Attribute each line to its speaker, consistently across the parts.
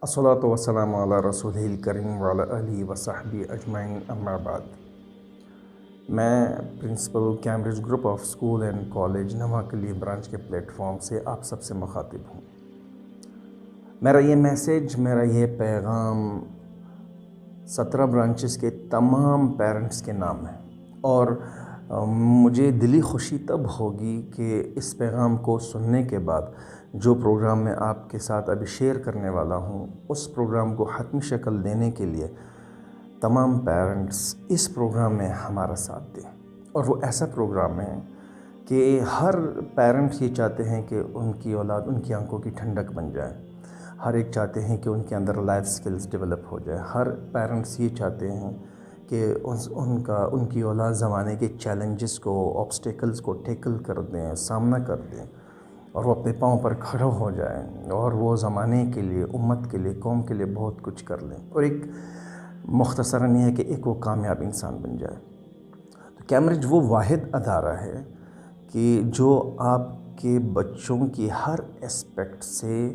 Speaker 1: الصلاۃ والسلام علی رسول کریم وعلی آلہ وصحبہ اجمعین اما بعد۔ میں principal Cambridge group of school and college Noakhali branch کے پلیٹ فارم سے آپ سب سے مخاطب ہوں۔ میرا یہ پیغام 17 برانچز کے تمام پیرنٹس کے نام ہے، اور مجھے دلی خوشی تب ہوگی کہ اس پیغام کو سننے کے بعد جو پروگرام میں آپ کے ساتھ ابھی شیئر کرنے والا ہوں، اس پروگرام کو حتمی شکل دینے کے لیے تمام پیرنٹس اس پروگرام میں ہمارا ساتھ دیں۔ اور وہ ایسا پروگرام ہے کہ ہر پیرنٹ یہ چاہتے ہیں کہ ان کی اولاد ان کی آنکھوں کی ٹھنڈک بن جائے، ہر ایک چاہتے ہیں کہ ان کے اندر لائف سکلز ڈیولپ ہو جائے، ہر پیرنٹس یہ چاہتے ہیں کہ ان کی اولاد زمانے کے چیلنجز کو، آبسٹیکلز کو ٹیکل کر دیں، سامنا کر دیں، اور وہ اپنے پاؤں پر کھڑا ہو جائیں، اور وہ زمانے کے لیے، امت کے لیے، قوم کے لیے بہت کچھ کر لیں، اور ایک مختصراً یہ ہے کہ ایک وہ کامیاب انسان بن جائے۔ تو کیمبرج وہ واحد ادارہ ہے کہ جو آپ کے بچوں کی ہر اسپیکٹ سے،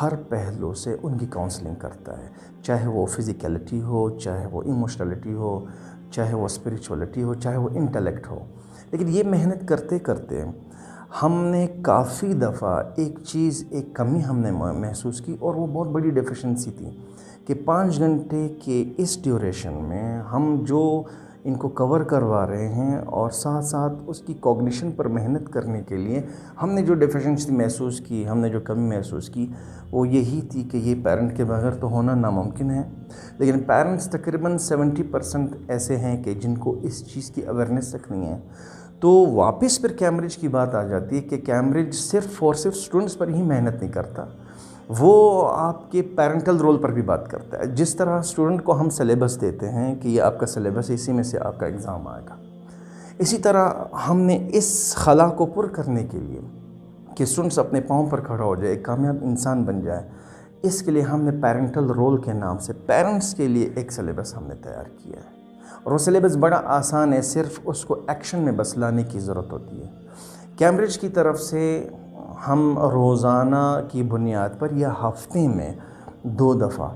Speaker 1: ہر پہلو سے ان کی کاؤنسلنگ کرتا ہے، چاہے وہ فزیکلٹی ہو، چاہے وہ ایموشنلٹی ہو، چاہے وہ اسپریچولیٹی ہو، چاہے وہ انٹلیکٹ ہو۔ لیکن یہ محنت کرتے کرتے ہم نے کافی دفعہ ایک کمی ہم نے محسوس کی، اور وہ بہت بڑی ڈیفیشنسی تھی کہ 5 گھنٹے کے اس ڈیوریشن میں ہم جو ان کو کور کروا رہے ہیں، اور ساتھ ساتھ اس کی کوگنیشن پر محنت کرنے کے لیے ہم نے جو ڈیفیشنسی محسوس کی، ہم نے جو کمی محسوس کی، وہ یہی تھی کہ یہ پیرنٹ کے بغیر تو ہونا ناممکن ہے۔ لیکن پیرنٹس تقریباً 70% ایسے ہیں کہ جن کو اس چیز کی اویئرنیس تک نہیں ہے۔ تو واپس پھر کیمبرج کی بات آ جاتی ہے کہ کیمبرج صرف اسٹوڈنٹس پر ہی محنت نہیں کرتا، وہ آپ کے پیرنٹل رول پر بھی بات کرتا ہے۔ جس طرح اسٹوڈنٹ کو ہم سلیبس دیتے ہیں کہ یہ آپ کا سلیبس ہے، اسی میں سے آپ کا ایگزام آئے گا، اسی طرح ہم نے اس خلا کو پر کرنے کے لیے کہ اسٹوڈنٹس اپنے پاؤں پر کھڑا ہو جائے، ایک کامیاب انسان بن جائے، اس کے لیے ہم نے پیرنٹل رول کے نام سے پیرنٹس کے لیے ایک سلیبس ہم نے تیار کیا ہے، اور وہ سلیبس بڑا آسان ہے، صرف اس کو ایکشن میں بس لانے کی ضرورت ہوتی ہے۔ کیمبرج کی طرف سے ہم روزانہ کی بنیاد پر یا ہفتے میں 2 دفعہ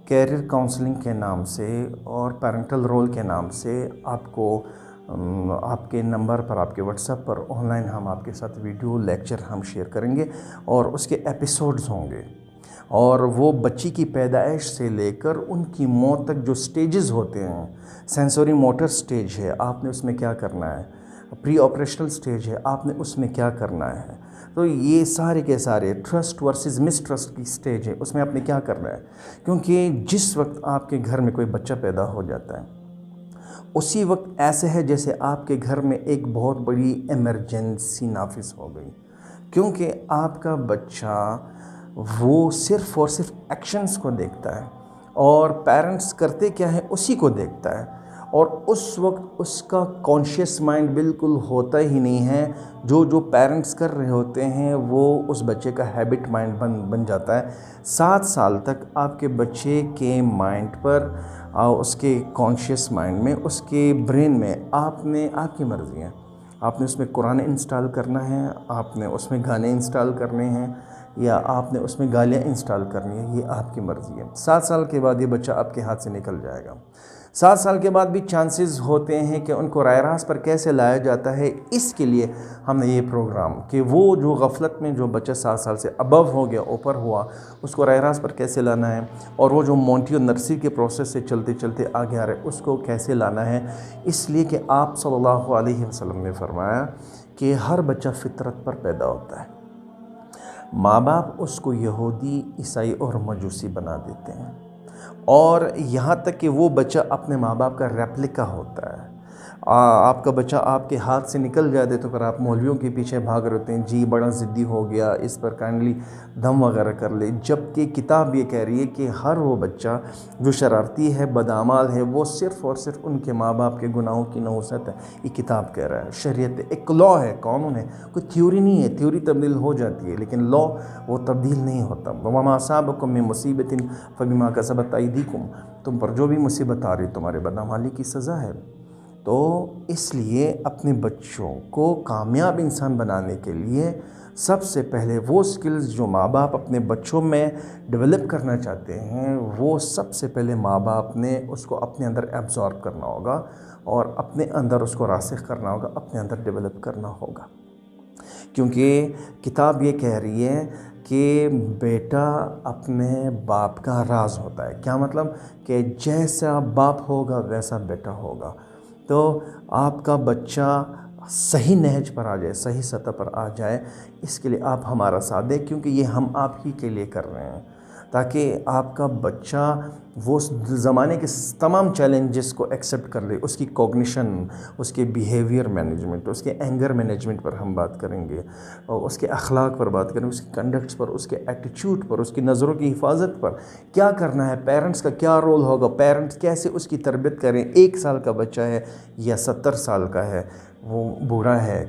Speaker 1: کیریئر کاؤنسلنگ کے نام سے اور پیرنٹل رول کے نام سے آپ کو آپ کے نمبر پر، آپ کے what's app per on line ہم آپ کے ساتھ ویڈیو لیکچر ہم شیئر کریں گے، اور اس کے ایپیسوڈز ہوں گے، اور وہ بچی کی پیدائش سے لے کر ان کی موت تک جو سٹیجز ہوتے ہیں، سینسوری موٹر سٹیج ہے، آپ نے اس میں کیا کرنا ہے، پری آپریشنل سٹیج ہے، آپ نے اس میں کیا کرنا ہے، تو یہ سارے کے سارے ٹرسٹ ورسز مس ٹرسٹ کی سٹیج ہے، اس میں آپ نے کیا کرنا ہے، کیونکہ جس وقت آپ کے گھر میں کوئی بچہ پیدا ہو جاتا ہے، اسی وقت ایسے ہے جیسے آپ کے گھر میں ایک بہت بڑی ایمرجنسی نافذ ہو گئی، کیونکہ آپ کا بچہ وہ صرف اور صرف ایکشنز کو دیکھتا ہے، اور پیرنٹس کرتے کیا ہے اسی کو دیکھتا ہے، اور اس وقت اس کا کانشیس مائنڈ بالکل ہوتا ہی نہیں ہے، جو پیرنٹس کر رہے ہوتے ہیں وہ اس بچے کا ہیبٹ مائنڈ بن جاتا ہے۔ 7 سال تک آپ کے بچے کے مائنڈ پر، اس کے کانشیس مائنڈ میں، اس کے برین میں آپ کی مرضی ہے، آپ نے اس میں قرآن انسٹال کرنا ہے، آپ نے اس میں گانے انسٹال کرنے ہیں، یا آپ نے اس میں گالیاں انسٹال کرنی ہے، یہ آپ کی مرضی ہے۔ 7 سال کے بعد یہ بچہ آپ کے ہاتھ سے نکل جائے گا۔ 7 سال کے بعد بھی چانسز ہوتے ہیں کہ ان کو رائے راست پر کیسے لایا جاتا ہے، اس کے لیے ہم نے یہ پروگرام کہ وہ جو غفلت میں جو بچہ 7 سال سے ابو ہو گیا، اوپر ہوا، اس کو رائے راست پر کیسے لانا ہے، اور وہ جو مونٹیو نرسری کے پروسیس سے چلتے چلتے آگے آ رہے ہیں، اس کو کیسے لانا ہے، اس لیے کہ آپ صلی اللہ علیہ وسلم نے فرمایا کہ ہر بچہ فطرت پر پیدا ہوتا ہے، ماں باپ اس کو یہودی، عیسائی اور مجوسی بنا دیتے ہیں، اور یہاں تک کہ وہ بچہ اپنے ماں باپ کا ریپلیکا ہوتا ہے۔ آپ کا بچہ آپ کے ہاتھ سے نکل جاتے تو پھر آپ مولویوں کے پیچھے بھاگ رہے ہوتے ہیں، جی بڑا ضدی ہو گیا، اس پر کائنڈلی دم وغیرہ کر لے، جبکہ کتاب یہ کہہ رہی ہے کہ ہر وہ بچہ جو شرارتی ہے، بدعمال ہے، وہ صرف اور صرف ان کے ماں باپ کے گناہوں کی نحوست ہے، یہ کتاب کہہ رہا ہے، شریعت ایک لا ہے، قانون ہے، کوئی تھیوری نہیں ہے، تھیوری تبدیل ہو جاتی ہے لیکن لا وہ تبدیل نہیں ہوتا۔ وَمَا أَصَابَكُم مِّن مُّصِيبَةٍ فَبِمَا كَسَبَتْ أَيْدِيكُم، تم پر جو بھی مصیبت آ رہی تمہارے بدعمالی کی سزا ہے۔ تو اس لیے اپنے بچوں کو کامیاب انسان بنانے کے لیے سب سے پہلے وہ سکلز جو ماں باپ اپنے بچوں میں ڈیولپ کرنا چاہتے ہیں، وہ سب سے پہلے ماں باپ نے اس کو اپنے اندر ایبزارب کرنا ہوگا اور اپنے اندر اس کو راسخ کرنا ہوگا، اپنے اندر ڈیولپ کرنا ہوگا۔ کیونکہ کتاب یہ کہہ رہی ہے کہ بیٹا اپنے باپ کا راز ہوتا ہے۔ کیا مطلب؟ کہ جیسا باپ ہوگا ویسا بیٹا ہوگا۔ تو آپ کا بچہ صحیح نہج پر آ جائے، صحیح سطح پر آ جائے، اس کے لیے آپ ہمارا ساتھ دیں، کیونکہ یہ ہم آپ ہی کے لیے کر رہے ہیں، تاکہ آپ کا بچہ وہ زمانے کے تمام چیلنجز کو ایکسیپٹ کر لے۔ اس کی کوگنیشن، اس کے بیہیویئر مینجمنٹ، اس کے اینگر مینجمنٹ پر ہم بات کریں گے، اور اس کے اخلاق پر بات کریں گے، اس کے کنڈکٹس پر، اس کے ایٹیچیوڈ پر، اس کی نظروں کی حفاظت پر کیا کرنا ہے، پیرنٹس کا کیا رول ہوگا، پیرنٹس کیسے اس کی تربیت کریں۔ 1 سال کا بچہ ہے یا 70 سال کا ہے، وہ بوڑھا ہے،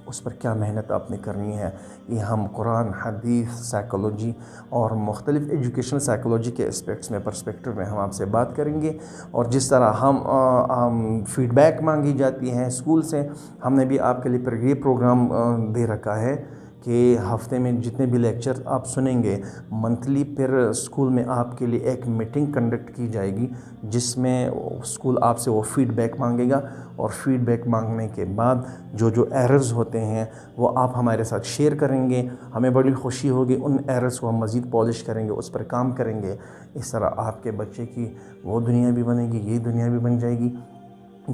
Speaker 1: اس پر کیا محنت آپ نے کرنی ہے، یہ ہم قرآن، حدیث، سائیکالوجی اور مختلف ایجوکیشنل سائیکالوجی کے اسپیکٹس میں، پرسپیکٹو میں ہم آپ سے بات کریں گے۔ اور جس طرح ہم فیڈ بیک مانگی جاتی ہیں اسکول سے، ہم نے بھی آپ کے لیے پھر یہ پروگرام دے رکھا ہے کہ ہفتے میں جتنے بھی لیکچر آپ سنیں گے، منتھلی پھر اسکول میں آپ کے لیے ایک میٹنگ کنڈکٹ کی جائے گی، جس میں اسکول آپ سے وہ فیڈ بیک مانگے گا، اور فیڈ بیک مانگنے کے بعد جو ایررز ہوتے ہیں وہ آپ ہمارے ساتھ شیئر کریں گے، ہمیں بڑی خوشی ہوگی، ان ایررز کو ہم مزید پالش کریں گے، اس پر کام کریں گے۔ اس طرح آپ کے بچے کی وہ دنیا بھی بنے گی، یہ دنیا بھی بن جائے گی۔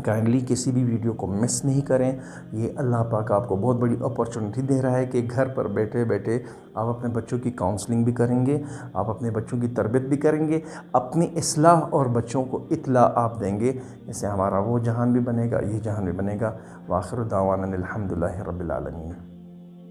Speaker 1: کائنڈلی کسی بھی ویڈیو کو مس نہیں کریں۔ یہ اللہ پاک آپ کو بہت بڑی اپرچونٹی دے رہا ہے کہ گھر پر بیٹھے بیٹھے آپ اپنے بچوں کی کاؤنسلنگ بھی کریں گے، آپ اپنے بچوں کی تربیت بھی کریں گے، اپنی اصلاح اور بچوں کو اطلاع آپ دیں گے۔ اس سے ہمارا وہ جہان بھی بنے گا، یہ جہان بھی بنے گا۔ وآخر دعوانا الحمدللہ رب العالمین۔